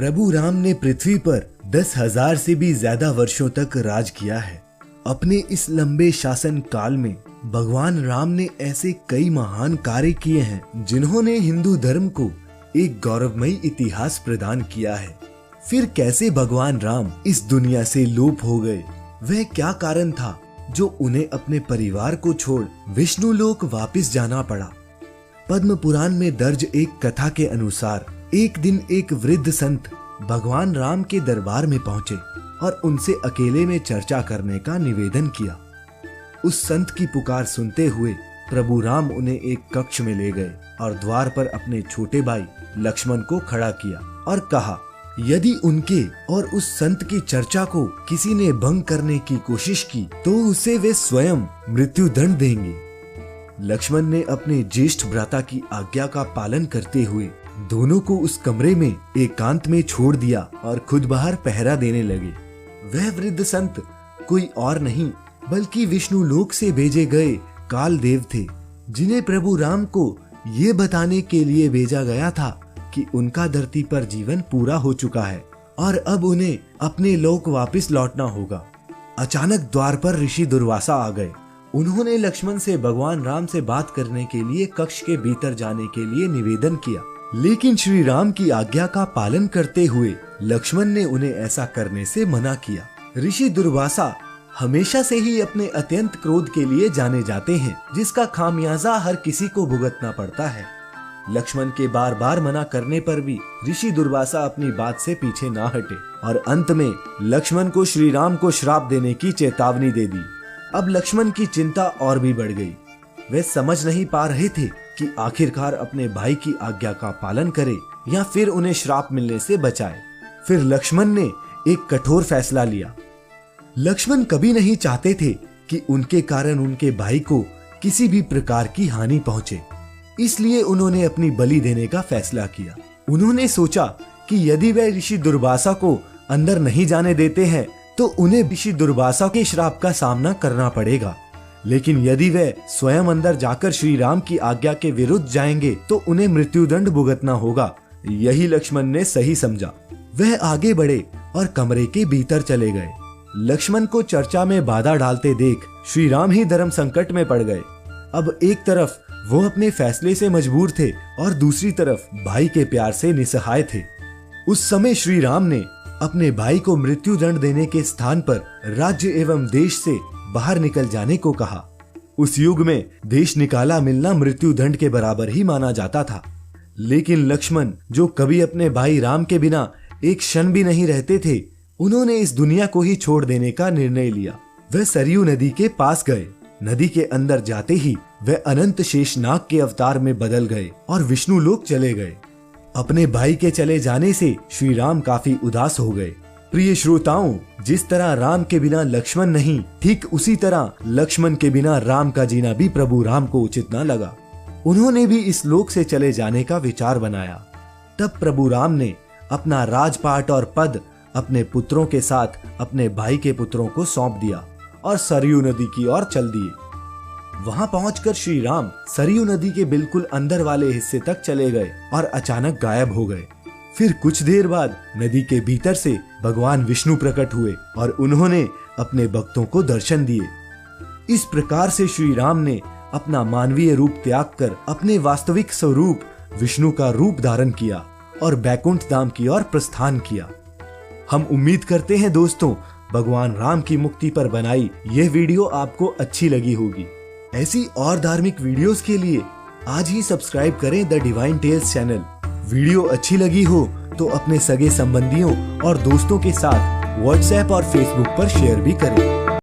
प्रभु राम ने पृथ्वी पर 10,000 से भी ज्यादा वर्षों तक राज किया है। अपने इस लंबे शासन काल में भगवान राम ने ऐसे कई महान कार्य किए हैं जिन्होंने हिंदू धर्म को एक गौरवमयी इतिहास प्रदान किया है। फिर कैसे भगवान राम इस दुनिया से लोप हो गए? वह क्या कारण था जो उन्हें अपने परिवार को छोड़ विष्णु लोक वापिस जाना पड़ा? पद्म पुराण में दर्ज एक कथा के अनुसार एक दिन एक वृद्ध संत भगवान राम के दरबार में पहुंचे और उनसे अकेले में चर्चा करने का निवेदन किया। उस संत की पुकार सुनते हुए प्रभु राम उन्हें एक कक्ष में ले गए और द्वार पर अपने छोटे भाई लक्ष्मण को खड़ा किया और कहा, यदि उनके और उस संत की चर्चा को किसी ने भंग करने की कोशिश की तो उसे वे स्वयं मृत्यु दंड देंगे। लक्ष्मण ने अपने ज्येष्ठ भ्राता की आज्ञा का पालन करते हुए दोनों को उस कमरे में एकांत में छोड़ दिया और खुद बाहर पहरा देने लगे। वह वृद्ध संत कोई और नहीं बल्कि विष्णु लोक से भेजे गए काल देव थे, जिन्हें प्रभु राम को ये बताने के लिए भेजा गया था कि उनका धरती पर जीवन पूरा हो चुका है और अब उन्हें अपने लोक वापस लौटना होगा। अचानक द्वार पर ऋषि दुर्वासा आ गए। उन्होंने लक्ष्मण से भगवान राम से बात करने के लिए कक्ष के भीतर जाने के लिए निवेदन किया, लेकिन श्री राम की आज्ञा का पालन करते हुए लक्ष्मण ने उन्हें ऐसा करने से मना किया। ऋषि दुर्वासा हमेशा से ही अपने अत्यंत क्रोध के लिए जाने जाते हैं, जिसका खामियाजा हर किसी को भुगतना पड़ता है। लक्ष्मण के बार बार मना करने पर भी ऋषि दुर्वासा अपनी बात से पीछे ना हटे और अंत में लक्ष्मण को श्री राम को श्राप देने की चेतावनी दे दी। अब लक्ष्मण की चिंता और भी बढ़ गई। वे समझ नहीं पा रहे थे कि आखिरकार अपने भाई की आज्ञा का पालन करे या फिर उन्हें श्राप मिलने से बचाए। फिर लक्ष्मण ने एक कठोर फैसला लिया। लक्ष्मण कभी नहीं चाहते थे कि उनके कारण उनके भाई को किसी भी प्रकार की हानि पहुंचे, इसलिए उन्होंने अपनी बलि देने का फैसला किया। उन्होंने सोचा कि यदि वे ऋषि दुर्वासा को अंदर नहीं जाने देते हैं तो उन्हें ऋषि दुर्वासा के श्राप का सामना करना पड़ेगा, लेकिन यदि वे स्वयं अंदर जाकर श्री राम की आज्ञा के विरुद्ध जाएंगे तो उन्हें मृत्युदंड भुगतना होगा। यही लक्ष्मण ने सही समझा। वह आगे बढ़े और कमरे के भीतर चले गए। लक्ष्मण को चर्चा में बाधा डालते देख श्री राम ही धर्म संकट में पड़ गए। अब एक तरफ वो अपने फैसले से मजबूर थे और दूसरी तरफ भाई के प्यार से निसहाय थे। उस समय श्री राम ने अपने भाई को मृत्यु दंड देने के स्थान पर राज्य एवं देश से बाहर निकल जाने को कहा। उस युग में देश निकाला मिलना मृत्यु दंड के बराबर ही माना जाता था, लेकिन लक्ष्मण जो कभी अपने भाई राम के बिना एक क्षण भी नहीं रहते थे, उन्होंने इस दुनिया को ही छोड़ देने का निर्णय लिया। वह सरयू नदी के पास गए। नदी के अंदर जाते ही वह अनंत शेषनाग के अवतार में बदल गए और विष्णु लोक चले गए। अपने भाई के चले जाने से श्री राम काफी उदास हो गए। प्रिय श्रोताओं, जिस तरह राम के बिना लक्ष्मण नहीं, ठीक उसी तरह लक्ष्मण के बिना राम का जीना भी प्रभु राम को उचित न लगा। उन्होंने भी इस लोक से चले जाने का विचार बनाया। तब प्रभु राम ने अपना राजपाट और पद अपने पुत्रों के साथ अपने भाई के पुत्रों को सौंप दिया और सरयू नदी की ओर चल दिए। वहां पहुंचकर श्री राम सरयू नदी के बिल्कुल अंदर वाले हिस्से तक चले गए और अचानक गायब हो गए। फिर कुछ देर बाद नदी के भीतर से भगवान विष्णु प्रकट हुए और उन्होंने अपने भक्तों को दर्शन दिए। इस प्रकार से श्री राम ने अपना मानवीय रूप त्याग कर अपने वास्तविक स्वरूप विष्णु का रूप धारण किया और बैकुंठ धाम की ओर प्रस्थान किया। हम उम्मीद करते हैं दोस्तों, भगवान राम की मुक्ति पर बनाई यह वीडियो आपको अच्छी लगी होगी। ऐसी और धार्मिक वीडियोस के लिए आज ही सब्सक्राइब करें the divine tales channel. Video अच्छी लगी हो तो अपने सगे संबंधियों और दोस्तों के साथ व्हाट्सएप और फेसबुक पर शेयर भी करें।